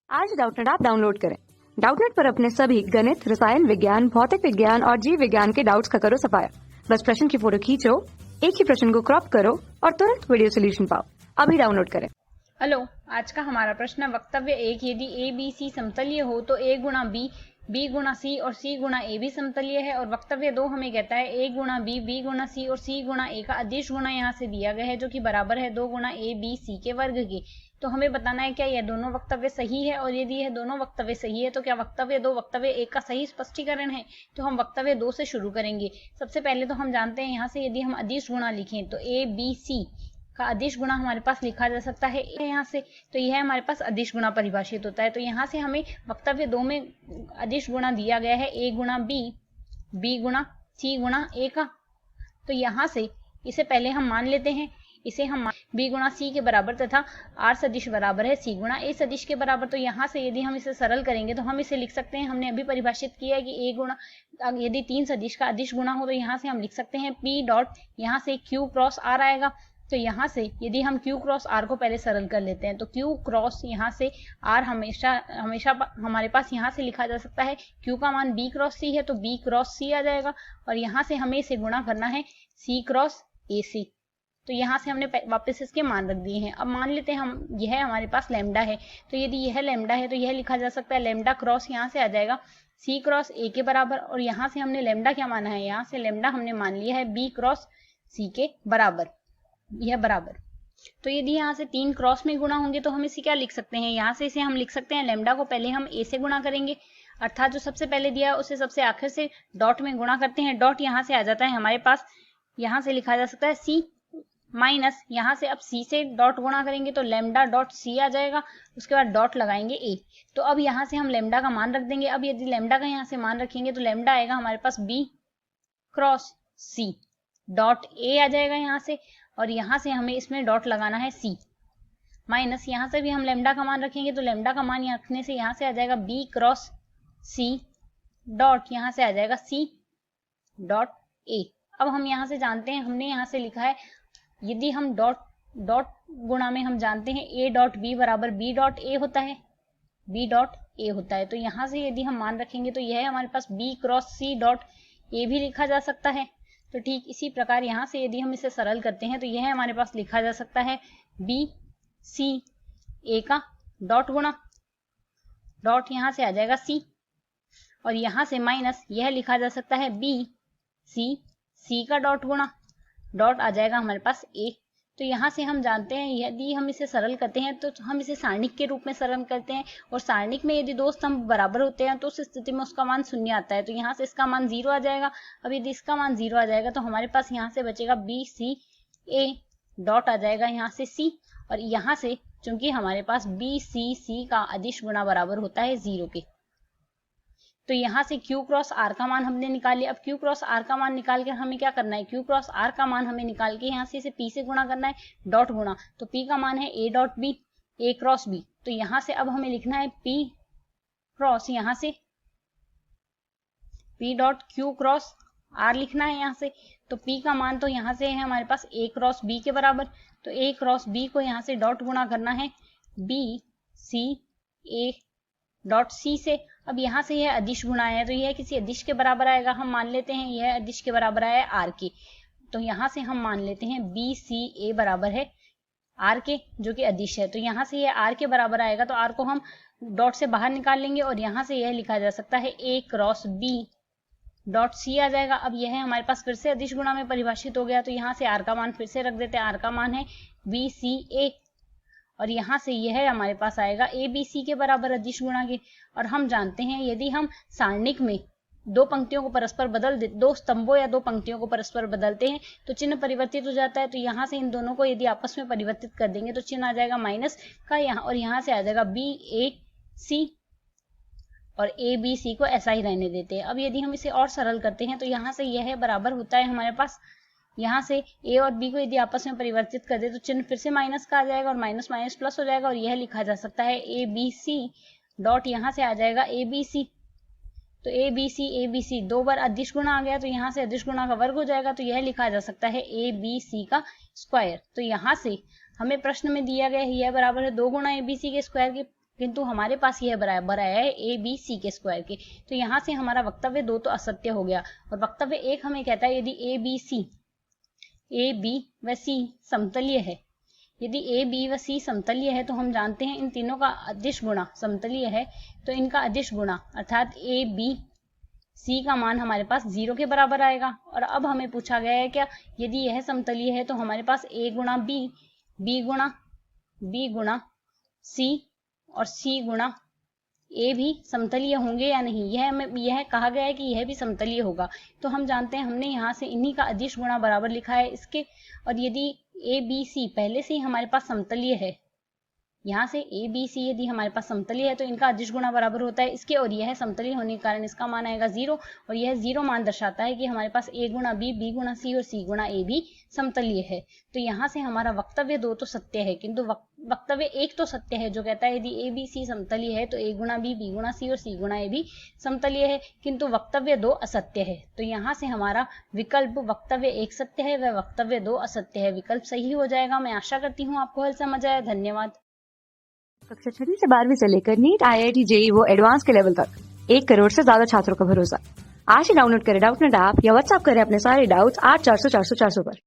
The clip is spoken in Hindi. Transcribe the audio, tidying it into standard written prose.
आज डाउटनेट ऐप डाउनलोड करें। डाउटनेट पर अपने सभी गणित, रसायन विज्ञान, भौतिक विज्ञान और जीव विज्ञान के डाउट्स का करो सफाया। बस प्रश्न की फोटो खींचो, एक ही प्रश्न को क्रॉप करो और तुरंत वीडियो सोल्यूशन पाओ। अभी डाउनलोड करें। हेलो, आज का हमारा प्रश्न है वक्तव्य 1, यदि ए बी सी समतलीय हो तो ए गुणा बी गुणा सी और सी गुणा ए भी समतलीय है। और वक्तव्य 2 हमें कहता है ए गुणा बी गुणा सी और सी गुणा ए का अदिश गुणा यहाँ से दिया गया है जो कि बराबर है 2 गुणा ए बी सी के वर्ग के। तो हमें बताना है क्या यह दोनों वक्तव्य सही है, और यदि यह दोनों वक्तव्य सही है तो क्या वक्तव्य 2 वक्तव्य 1 का सही स्पष्टीकरण है। तो हम वक्तव्य 2 से शुरू करेंगे। सबसे पहले तो हम जानते हैं यहाँ से यदि हम अदिश गुणा लिखें तो ए बी सी का अदिश गुणा हमारे पास लिखा जा सकता है यहाँ से, तो यह हमारे पास अदिश गुणा परिभाषित होता है। तो यहाँ से हमें वक्तव्य 2 में अदिश गुणा दिया गया है ए गुणा बी गुणा सी गुणा ए का। तो यहाँ से इसे पहले हम मान लेते हैं, इसे हम बी गुणा सी के बराबर तथा आर सदिश बराबर है सी गुणा ए सदिश के बराबर। तो यहाँ से यदि हम इसे सरल करेंगे तो हम इसे लिख सकते हैं, हमने अभी परिभाषित किया है कि ए गुणा यदि 3 सदिश का अदिश गुणा हो तो यहाँ से हम लिख सकते हैं पी डॉट यहाँ से क्यू क्रॉस आर आएगा। तो यहाँ से यदि हम Q क्रॉस R को पहले सरल कर लेते हैं तो Q क्रॉस यहाँ से R हमेशा हमारे पास यहाँ से लिखा जा सकता है Q का मान B क्रॉस C है तो B क्रॉस C आ जाएगा, और यहाँ से हमें इसे गुणा करना है C क्रॉस AC। तो यहाँ से हमने वापस इसके मान रख दिए हैं। अब मान लेते हैं हम यह हमारे पास लैम्डा है, तो यदि यह लैम्डा है तो यह लिखा जा सकता है लैम्डा क्रॉस यहाँ से आ जाएगा C क्रॉस A के बराबर, और यहाँ से हमने लैम्डा क्या माना है, यहाँ से लैम्डा हमने मान लिया है B क्रॉस C के बराबर, यह बराबर। तो यदि यहाँ से 3 क्रॉस में गुणा होंगे तो हम इसे क्या लिख सकते हैं, यहाँ से इसे हम लिख सकते हैं लैम्डा को पहले हम ए से गुणा करेंगे, अर्थात जो सबसे पहले दिया है उसे सबसे आखिर से डॉट में गुणा करते हैं। डॉट यहाँ से आ जाता है हमारे पास, यहाँ से लिखा जा सकता है सी माइनस, यहाँ से अब सी से डॉट गुणा करेंगे तो लैम्डा डॉट सी आ जाएगा, उसके बाद डॉट लगाएंगे ए। तो अब यहाँ से हम लैम्डा का मान रख देंगे। अब यदि लैम्डा का यहाँ से मान रखेंगे तो लैम्डा आएगा हमारे पास B cross C dot A आ जाएगा यहाँ से, और यहाँ से हमें इसमें डॉट लगाना है C माइनस, यहाँ से भी हम लैम्डा का मान रखेंगे तो लैम्डा का मान रखने से यहाँ से आ जाएगा B क्रॉस C डॉट यहाँ से आ जाएगा C डॉट A। अब हम यहाँ से जानते हैं, हमने यहाँ से लिखा है यदि हम डॉट गुणा में हम जानते हैं A डॉट B बराबर B डॉट A होता है, B डॉट A होता है। तो यहाँ से यदि हम मान रखेंगे तो यह हमारे पास B cross C dot A भी लिखा जा सकता है। तो ठीक इसी प्रकार यहाँ से यदि हम इसे सरल करते हैं तो यह हमारे पास लिखा जा सकता है बी सी ए का डॉट गुणा, डॉट यहाँ से आ जाएगा सी, और यहाँ से माइनस यह लिखा जा सकता है बी सी का डॉट गुणा, डॉट आ जाएगा हमारे पास ए। तो यहाँ से हम जानते हैं यदि हम इसे सरल करते हैं तो हम इसे सारणिक के रूप में सरल करते हैं, और सारणिक में यदि 2 स्तंभ बराबर होते हैं तो उस स्थिति में उसका मान 0 आता है। तो यहाँ से इसका मान 0 आ जाएगा। अब यदि इसका मान 0 आ जाएगा तो हमारे पास यहाँ से बचेगा बी सी ए डॉट आ जाएगा यहाँ से सी, और यहाँ से चूंकि हमारे पास बी सी का अदिश गुणा बराबर होता है 0 के, तो यहाँ से Q क्रॉस R का मान हमने निकाल लिया। अब Q क्रॉस R का मान निकाल कर हमें क्या करना है, Q क्रॉस R का मान हमें निकाल के यहाँ से इसे P से गुणा करना है, डॉट गुणा। तो P का मान है A dot B, A cross B। तो यहाँ से अब हमें लिखना है P क्रॉस, यहाँ से P dot Q cross R लिखना है यहाँ से। तो P का मान तो यहाँ से है हमारे पास A क्रॉस B के बराबर, तो A क्रॉस B को यहाँ से डॉट गुणा करना है B C A dot C से। अब यहाँ से यह अदिश गुणा है तो यह किसी अदिश के बराबर आएगा, हम मान लेते हैं यह अदिश के बराबर आया R के। तो यहाँ से हम मान लेते हैं B C A बराबर है R के, जो कि अदिश है। तो यहाँ से यह R के बराबर आएगा तो R को हम डॉट से बाहर निकाल लेंगे, और यहाँ से यह लिखा जा सकता है A cross B dot C आ जाएगा। अब यह हमारे पास फिर से अदिश गुणा में परिभाषित हो गया, तो यहाँ से R का मान फिर से रख देते हैं। R का मान है B C A, और यहाँ से यह हमारे पास आएगा ए बी सी के बराबर अदिश गुणा के। और हम जानते हैं यदि हम सारणिक में 2 पंक्तियों को परस्पर बदल दे, 2 स्तंभों या 2 पंक्तियों को परस्पर बदलते हैं तो चिन्ह परिवर्तित हो जाता है। तो यहाँ से इन दोनों को यदि आपस में परिवर्तित कर देंगे तो चिन्ह आ जाएगा माइनस का यहाँ, और यहाँ से आ जाएगा बी ए सी, और ए बी सी को ऐसा ही रहने देते हैं। अब यदि हम इसे और सरल करते हैं तो यहाँ से यह बराबर होता है हमारे पास, यहाँ से ए और बी को यदि आपस में परिवर्तित कर दे तो चिन्ह फिर से माइनस का आ जाएगा, और माइनस माइनस प्लस हो जाएगा, और यह लिखा जा सकता है ए बी सी डॉट यहाँ से आ जाएगा ए बी सी। तो ए बी सी 2 बार अदिश गुणा आ गया तो यहाँ से अदिश गुणा का वर्ग हो जाएगा, तो यह लिखा जा सकता है ए बी सी का स्क्वायर। तो यहाँ से हमें प्रश्न में दिया गया है यह बराबर है 2 गुणा ए बी सी के स्क्वायर के, किंतु हमारे पास यह बराबर आया है ए बी सी के स्क्वायर के। तो यहाँ से हमारा वक्तव्य 2 तो असत्य हो गया और वक्तव्य 1 हमें कहता है यदि ए बी व सी समतलीय है, यदि ए बी व सी समतलीय है तो हम जानते हैं इन तीनों का अदिश गुणा समतलीय है, तो इनका अदिश गुणा अर्थात ए बी सी का मान हमारे पास 0 के बराबर आएगा। और अब हमें पूछा गया है क्या, यदि यह समतलीय है तो हमारे पास ए गुणा बी गुणा सी और सी गुणा ए भी समतलीय होंगे या नहीं। यह कहा गया है कि यह भी समतलीय होगा। तो हम जानते हैं, हमने यहाँ से इन्हीं का अदिश गुणा बराबर लिखा है इसके, और यदि ए बी सी पहले से ही हमारे पास समतलीय है, यहाँ से ए बी सी यदि हमारे पास समतलीय है तो इनका अदिश गुणा बराबर होता है इसके, और यह समतलीय होने के कारण इसका मान आएगा 0, और यह 0 मान दर्शाता है कि हमारे पास ए गुणा बी गुणा सी और सी गुणा ए भी समतलीय है। तो यहाँ से हमारा वक्तव्य 2 तो सत्य है, किंतु वक्तव्य 1 तो सत्य है जो कहता है यदि ए बी सी समतलीय है तो ए गुणा बी गुणा सी और सी गुणा ए भी समतलीय है, किंतु वक्तव्य 2 असत्य है। तो यहाँ से हमारा विकल्प वक्तव्य 1 सत्य है व वक्तव्य 2 असत्य है। विकल्प सही हो जाएगा। मैं आशा करती हूँ आपको हल समझ आया। धन्यवाद। कक्षा 6वीं से 12वीं से लेकर नीट, IIT, JEE वो एडवांस के लेवल तक 1 करोड़ से ज्यादा छात्रों का भरोसा। आज ही डाउनलोड करें डाउटनेट ऐप या व्हाट्सएप करें अपने सारे डाउट्स 8400 400 400 पर।